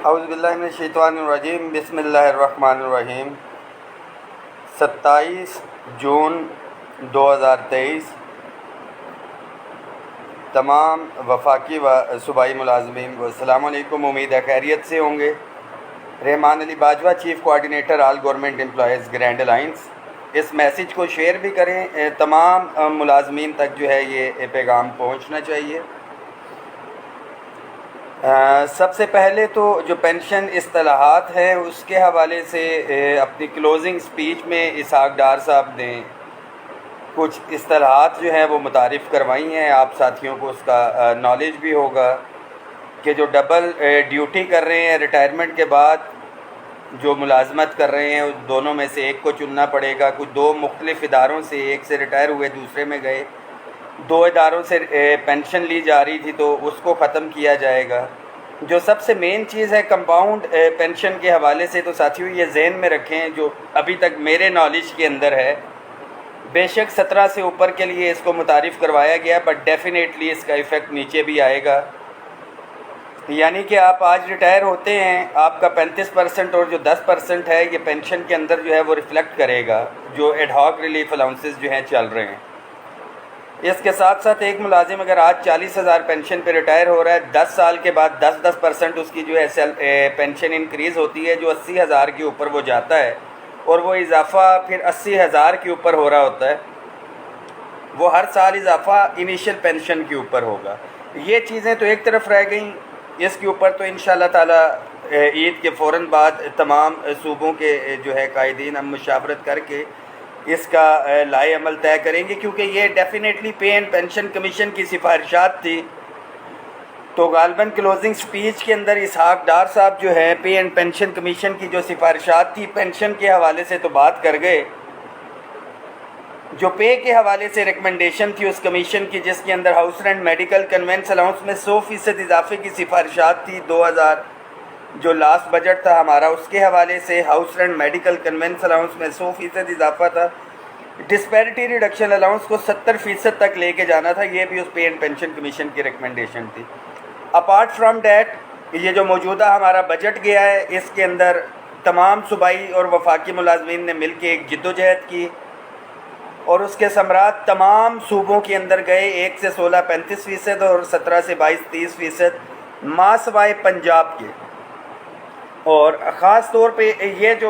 اعوذ باللہ من الشیطان الرجیم، بسم اللہ الرحمن الرحیم۔ 27 جون 2023 تمام وفاقی و صوبائی ملازمین کو السلام علیکم۔ امید ہے خیریت سے ہوں گے۔ Rahman Ali Bajwa, chief coordinator all government employees grand alliance. اس میسیج کو شیئر بھی کریں، تمام ملازمین تک جو ہے یہ پیغام پہنچنا چاہیے۔ سب سے پہلے تو جو پینشن اصطلاحات ہیں اس کے حوالے سے اپنی کلوزنگ سپیچ میں اسحاق ڈار صاحب نے کچھ اصطلاحات جو ہیں وہ متعارف کروائی ہیں۔ آپ ساتھیوں کو اس کا نالج بھی ہوگا کہ جو ڈبل ڈیوٹی کر رہے ہیں ریٹائرمنٹ کے بعد، جو ملازمت کر رہے ہیں اس دونوں میں سے ایک کو چننا پڑے گا۔ کچھ دو مختلف اداروں سے، ایک سے ریٹائر ہوئے دوسرے میں گئے، دو اداروں سے پینشن لی جا رہی تھی تو اس کو ختم کیا جائے گا۔ جو سب سے مین چیز ہے کمپاؤنڈ پینشن کے حوالے سے، تو ساتھیوں یہ ذہن میں رکھیں، جو ابھی تک میرے نالج کے اندر ہے، بے شک 17 سے اوپر کے لیے اس کو متعارف کروایا گیا، بٹ ڈیفینیٹلی اس کا ایفیکٹ نیچے بھی آئے گا۔ یعنی کہ آپ آج ریٹائر ہوتے ہیں، آپ کا 35% اور جو 10% ہے یہ پینشن کے اندر جو ہے وہ ریفلیکٹ کرے گا، جو ایڈ ہاک ریلیف الاؤنسز جو ہیں چل رہے ہیں۔ اس کے ساتھ ساتھ ایک ملازم اگر آج 40,000 پینشن پہ ریٹائر ہو رہا ہے، 10 سال کے بعد 10% اس کی جو ہے پینشن انکریز ہوتی ہے، جو 80,000 کے اوپر وہ جاتا ہے، اور وہ اضافہ پھر 80,000 کے اوپر ہو رہا ہوتا ہے۔ وہ ہر سال اضافہ انیشل پینشن کے اوپر ہوگا۔ یہ چیزیں تو ایک طرف رہ گئیں، اس کے اوپر تو انشاءاللہ تعالی عید کے فوراً بعد تمام صوبوں کے جو ہے قائدین ہم مشاورت کر کے اس کا لائے عمل طے کریں گے، کیونکہ یہ definitely pay and pension commission کی سفارشات تھی۔ تو غالباً کلوزنگ سپیچ کے اندر اسحاق ڈار صاحب جو ہے پے اینڈ پینشن کمیشن کی جو سفارشات تھی پینشن کے حوالے سے تو بات کر گئے، جو پے کے حوالے سے ریکمنڈیشن تھی اس کمیشن کی، جس کے اندر house rent medical conveyance allowance میں 100% اضافے کی سفارشات تھی۔ 2000 جو لاسٹ بجٹ تھا ہمارا، اس کے حوالے سے house rent medical conveyance allowance میں 100% اضافہ تھا۔ ڈسپیرٹی ریڈکشن الاؤنس کو 70% تک لے کے جانا تھا، یہ بھی اس پے اینڈ پینشن کمیشن کی ریکمنڈیشن تھی۔ اپارٹ فرام دیٹ، یہ جو موجودہ ہمارا بجٹ گیا ہے، اس کے اندر تمام صوبائی اور وفاقی ملازمین نے مل کے ایک جدوجہد کی، اور اس کے ثمرات تمام صوبوں کے اندر گئے۔ 1 سے 16 35% اور 17 سے 22 30%، ماں سوائے پنجاب کے۔ اور خاص طور پہ یہ جو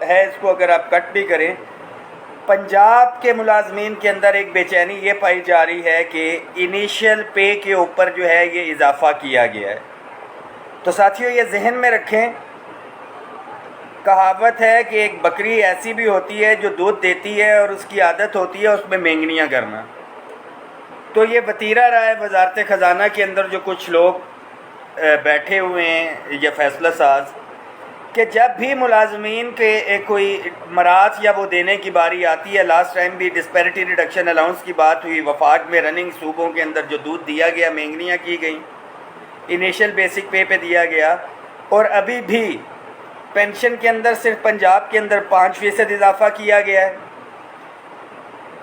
ہے اس کو اگر آپ کٹ بھی کریں، پنجاب کے ملازمین کے اندر ایک بے چینی یہ پائی جا رہی ہے کہ انیشیل پے کے اوپر جو ہے یہ اضافہ کیا گیا ہے۔ تو ساتھیوں یہ ذہن میں رکھیں، کہاوت ہے کہ ایک بکری ایسی بھی ہوتی ہے جو دودھ دیتی ہے اور اس کی عادت ہوتی ہے اس میں مینگنیاں کرنا۔ تو یہ وتیرہ رہا ہے وزارت خزانہ کے اندر جو کچھ لوگ بیٹھے ہوئے ہیں یا فیصلہ ساز، کہ جب بھی ملازمین کے کوئی مراد یا وہ دینے کی باری آتی ہے، لاسٹ ٹائم بھی ڈسپیرٹی ریڈکشن الاؤنس کی بات ہوئی، وفاق میں رننگ صوبوں کے اندر جو دودھ دیا گیا مینگنیاں کی گئیں، انیشل بیسک پے پہ دیا گیا، اور ابھی بھی پینشن کے اندر صرف پنجاب کے اندر 5% اضافہ کیا گیا ہے،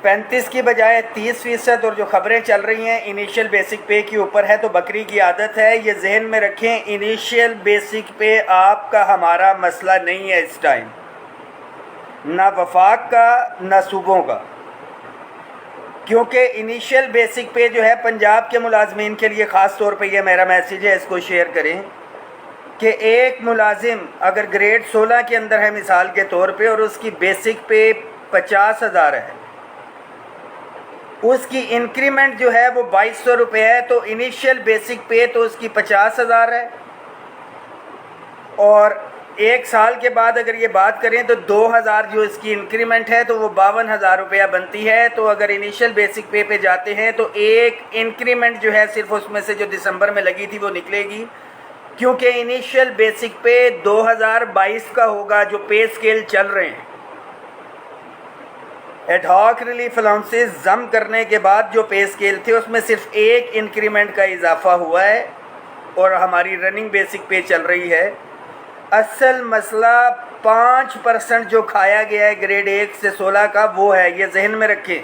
35 کی بجائے 30%، اور جو خبریں چل رہی ہیں انیشیل بیسک پے کے اوپر ہے، تو بکری کی عادت ہے۔ یہ ذہن میں رکھیں، انیشیل بیسک پے آپ کا ہمارا مسئلہ نہیں ہے اس ٹائم، نہ وفاق کا نہ صوبوں کا، کیونکہ انیشیل بیسک پے جو ہے پنجاب کے ملازمین کے لیے خاص طور پہ یہ میرا میسیج ہے، اس کو شیئر کریں کہ ایک ملازم اگر گریڈ 16 کے اندر ہے مثال کے طور پہ، اور اس کی بیسک پے 50,000 ہے، اس کی انکریمنٹ جو ہے وہ 2,200 روپے ہے، تو انیشیل بیسک پے تو اس کی 50,000 ہے، اور ایک سال کے بعد اگر یہ بات کریں تو 2,000 جو اس کی انکریمنٹ ہے تو وہ 52,000 روپیہ بنتی ہے۔ تو اگر انیشیل بیسک پے پہ جاتے ہیں تو ایک انکریمنٹ جو ہے صرف اس میں سے جو دسمبر میں لگی تھی وہ نکلے گی، کیونکہ انیشیل بیسک پے 2022 کا ہوگا جو پے سکیل چل رہے ہیں۔ ایڈ ہاک ریلیف الاؤنسز ضم کرنے کے بعد جو پے سکیل تھے اس میں صرف ایک انکریمنٹ کا اضافہ ہوا ہے، اور ہماری رننگ بیسک پے چل رہی ہے۔ اصل مسئلہ 5% جو کھایا گیا ہے گریڈ 1 سے 16 کا، وہ ہے، یہ ذہن میں رکھیں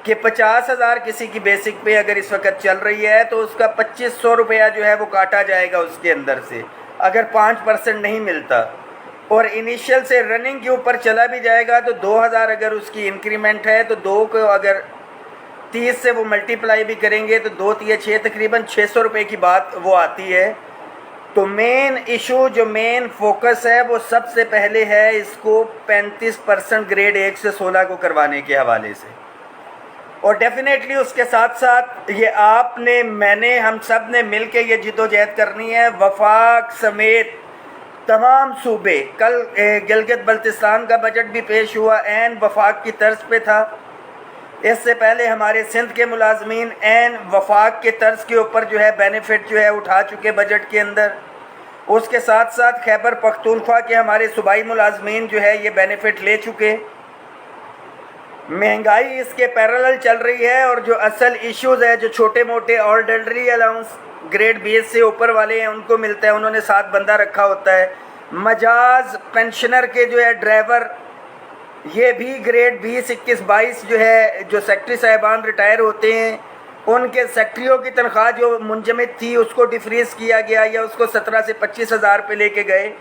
کہ 50,000 کسی کی بیسک پے اگر اس وقت چل رہی ہے تو اس کا 2,500 روپیہ جو ہے وہ کاٹا جائے گا اس کے اندر سے۔ اگر 5% نہیں ملتا اور انیشیل سے رننگ کے اوپر چلا بھی جائے گا تو 2000 اگر اس کی انکریمنٹ ہے تو 2 کو اگر 30 سے وہ ملٹیپلائی بھی کریں گے تو 2 3 6 تقریباً 600 روپے کی بات وہ آتی ہے. تو مین ایشو جو مین فوکس ہے وہ سب سے پہلے ہے اس کو 35% گریڈ 1 سے 16 کو کروانے کے حوالے سے. اور ڈیفینیٹلی اس کے ساتھ ساتھ یہ آپ نے میں نے ہم سب نے مل کے یہ جدوجہد کرنی ہے. وفاق سمیت تمام صوبے, کل گلگت بلتستان کا بجٹ بھی پیش ہوا, عین وفاق کی طرز پہ تھا. اس سے پہلے ہمارے سندھ کے ملازمین عین وفاق کے طرز کے اوپر جو ہے بینیفٹ جو ہے اٹھا چکے بجٹ کے اندر. اس کے ساتھ ساتھ خیبر پختونخوا کے ہمارے صوبائی ملازمین جو ہے یہ بینیفٹ لے چکے. مہنگائی اس کے پیرالل چل رہی ہے اور جو اصل ایشوز ہے جو چھوٹے موٹے آرڈنری الاؤنس گریڈ 20 سے اوپر والے ہیں ان کو ملتا ہے, انہوں نے 7 بندہ رکھا ہوتا ہے. مجاز پینشنر کے جو ہے ڈرائیور یہ بھی گریڈ 20 21 22 جو ہے جو سیکٹری صاحبان ریٹائر ہوتے ہیں ان کے سیکٹریوں کی تنخواہ جو منجمد تھی اس کو ڈیفریز کیا گیا یا اس کو 17 سے 25 ہزار پہ لے کے گئے.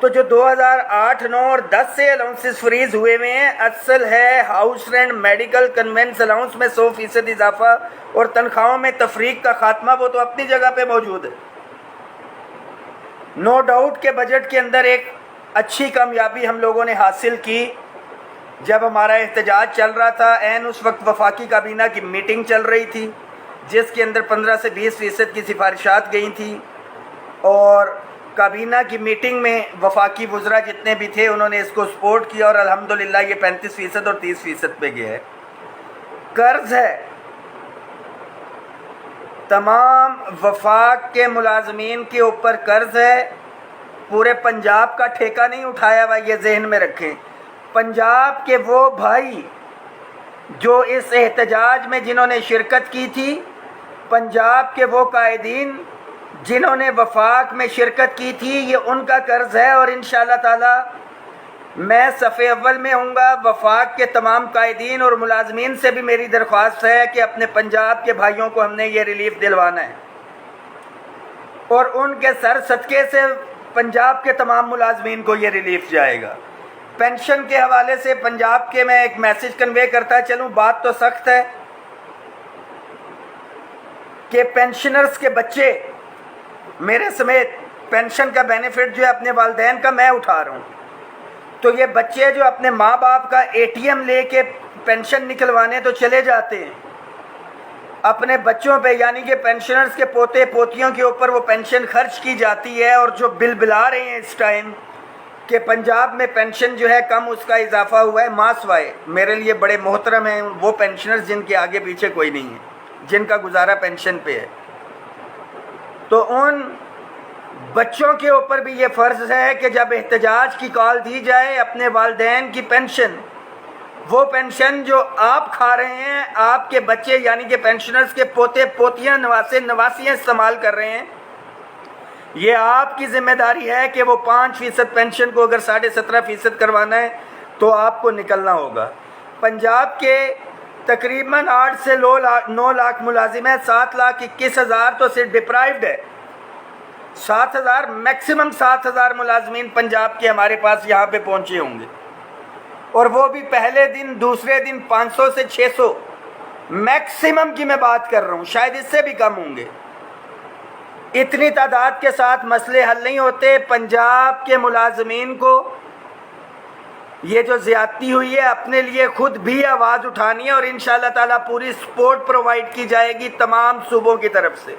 تو جو 2008 9 اور 10 سے الاؤنسز فریز ہوئے ہوئے ہیں, اصل ہے house rent medical conveyance allowance میں 100% اضافہ اور تنخواہوں میں تفریق کا خاتمہ, وہ تو اپنی جگہ پہ موجود ہے. نو ڈاؤٹ کہ بجٹ کے اندر ایک اچھی کامیابی ہم لوگوں نے حاصل کی. جب ہمارا احتجاج چل رہا تھا عین اس وقت وفاقی کابینہ کی میٹنگ چل رہی تھی جس کے اندر 15 سے 20% کی سفارشات گئی تھیں, اور کابینہ کی میٹنگ میں وفاقی وزراء جتنے بھی تھے انہوں نے اس کو سپورٹ کیا اور الحمدللہ یہ 35% اور 30% پہ گیا ہے. قرض ہے, تمام وفاق کے ملازمین کے اوپر قرض ہے. پورے پنجاب کا ٹھیکہ نہیں اٹھایا ہوا, یہ ذہن میں رکھیں. پنجاب کے وہ بھائی جو اس احتجاج میں جنہوں نے شرکت کی تھی, پنجاب کے وہ قائدین جنہوں نے وفاق میں شرکت کی تھی, یہ ان کا قرض ہے. اور انشاءاللہ تعالی میں صف اول میں ہوں گا. وفاق کے تمام قائدین اور ملازمین سے بھی میری درخواست ہے کہ اپنے پنجاب کے بھائیوں کو ہم نے یہ ریلیف دلوانا ہے, اور ان کے سر صدقے سے پنجاب کے تمام ملازمین کو یہ ریلیف جائے گا. پینشن کے حوالے سے پنجاب کے میں ایک میسج کنوے کرتا چلوں. بات تو سخت ہے کہ پینشنرز کے بچے میرے سمیت پینشن کا بینیفٹ جو ہے اپنے والدین کا میں اٹھا رہا ہوں, تو یہ بچے جو اپنے ماں باپ کا ATM لے کے پینشن نکلوانے تو چلے جاتے ہیں, اپنے بچوں پہ یعنی کہ پینشنرز کے پوتے پوتیوں کے اوپر وہ پینشن خرچ کی جاتی ہے. اور جو بل بلا رہے ہیں اس ٹائم کہ پنجاب میں پینشن جو ہے کم اس کا اضافہ ہوا ہے, ماں سوائے میرے لیے بڑے محترم ہیں وہ پینشنرز جن کے آگے پیچھے کوئی نہیں ہے, جن کا گزارا پینشن پہ ہے. تو ان بچوں کے اوپر بھی یہ فرض ہے کہ جب احتجاج کی کال دی جائے اپنے والدین کی پینشن, وہ پینشن جو آپ کھا رہے ہیں آپ کے بچے یعنی کہ پینشنرز کے پوتے پوتیاں نواسے نواسیاں استعمال کر رہے ہیں, یہ آپ کی ذمہ داری ہے کہ وہ 5% پینشن کو اگر 17.5% کروانا ہے تو آپ کو نکلنا ہوگا. پنجاب کے تقریباً 8 سے 9 لاکھ ملازم ہیں, 7,21,000 تو صرف ڈپرائیوڈ ہے. 7,000 میکسیمم 7,000 ملازمین پنجاب کے ہمارے پاس یہاں پہ پہنچے ہوں گے, اور وہ بھی پہلے دن دوسرے دن 500 سے 600 میکسیمم کی میں بات کر رہا ہوں, شاید اس سے بھی کم ہوں گے. اتنی تعداد کے ساتھ مسئلے حل نہیں ہوتے. پنجاب کے ملازمین کو یہ جو زیادتی ہوئی ہے اپنے لیے خود بھی آواز اٹھانی ہے, اور انشاءاللہ تعالیٰ پوری سپورٹ پرووائڈ کی جائے گی تمام صوبوں کی طرف سے.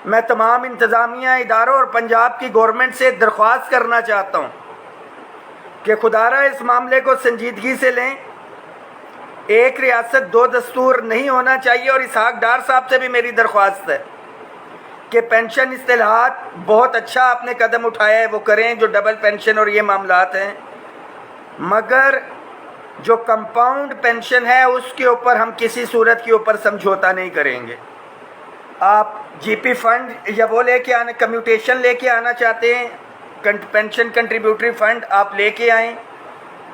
میں تمام انتظامیہ اداروں اور پنجاب کی گورنمنٹ سے درخواست کرنا چاہتا ہوں کہ خدارہ اس معاملے کو سنجیدگی سے لیں. ایک ریاست 2 دستور نہیں ہونا چاہیے, اور اسحاق ڈار صاحب سے بھی میری درخواست ہے کہ پینشن اصطلاحات بہت اچھا آپ نے قدم اٹھایا ہے وہ کریں, جو ڈبل پینشن اور یہ معاملات ہیں, مگر جو کمپاؤنڈ پینشن ہے اس کے اوپر ہم کسی صورت کے اوپر سمجھوتا نہیں کریں گے. آپ GP فنڈ یا وہ لے کے آنے کمیوٹیشن لے کے آنا چاہتے ہیں, پینشن کنٹریبیوٹری فنڈ آپ لے کے آئیں.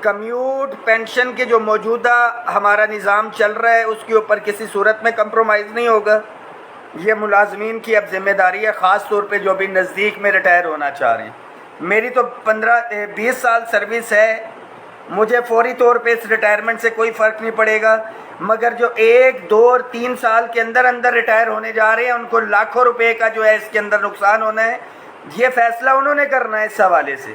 کمیوٹ پینشن کے جو موجودہ ہمارا نظام چل رہا ہے اس کے اوپر کسی صورت میں کمپرومائز نہیں ہوگا. یہ ملازمین کی اب ذمہ داری ہے، خاص طور پہ جو بھی نزدیک میں ریٹائر ہونا چاہ رہے ہیں۔ میری تو 20 سال سروس ہے، مجھے فوری طور پہ اس ریٹائرمنٹ سے کوئی فرق نہیں پڑے گا، مگر جو 1، 2 اور 3 سال کے اندر اندر ریٹائر ہونے جا رہے ہیں ان کو لاکھوں روپے کا جو ہے اس کے اندر نقصان ہونا ہے۔ یہ فیصلہ انہوں نے کرنا ہے اس حوالے سے۔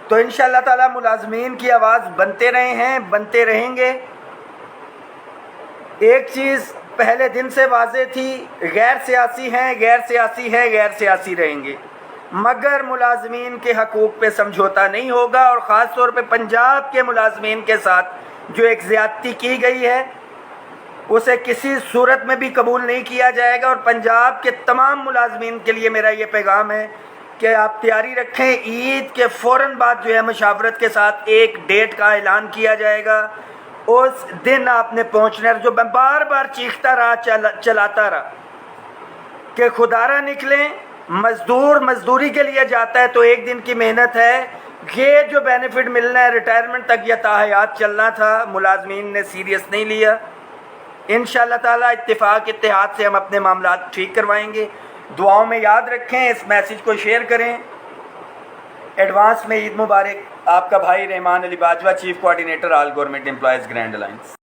تو انشاءاللہ تعالی ملازمین کی آواز بنتے رہے ہیں، بنتے رہیں گے۔ ایک چیز پہلے دن سے واضح تھی، غیر سیاسی ہیں، غیر سیاسی ہے، غیر سیاسی رہیں گے، مگر ملازمین کے حقوق پہ سمجھوتا نہیں ہوگا، اور خاص طور پہ پنجاب کے ملازمین کے ساتھ جو ایک زیادتی کی گئی ہے اسے کسی صورت میں بھی قبول نہیں کیا جائے گا۔ اور پنجاب کے تمام ملازمین کے لیے میرا یہ پیغام ہے کہ آپ تیاری رکھیں، عید کے فوراً بعد جو ہے مشاورت کے ساتھ ایک ڈیٹ کا اعلان کیا جائے گا، اس دن آپ نے پہنچنا ہے۔ جو میں بار بار چیختا رہا، چلاتا رہا کہ خدارہ نکلیں، مزدور مزدوری کے لیے جاتا ہے تو ایک دن کی محنت ہے، یہ جو بینیفٹ ملنا ہے ریٹائرمنٹ تک، یہ تاحیات چلنا تھا، ملازمین نے سیریس نہیں لیا۔ انشاءاللہ تعالیٰ اتفاق اتحاد سے ہم اپنے معاملات ٹھیک کروائیں گے۔ دعاؤں میں یاد رکھیں، اس میسیج کو شیئر کریں۔ ایڈوانس میں عید مبارک۔ آپ کا بھائی Rahman Ali Bajwa, chief coordinator all government employees grand alliance.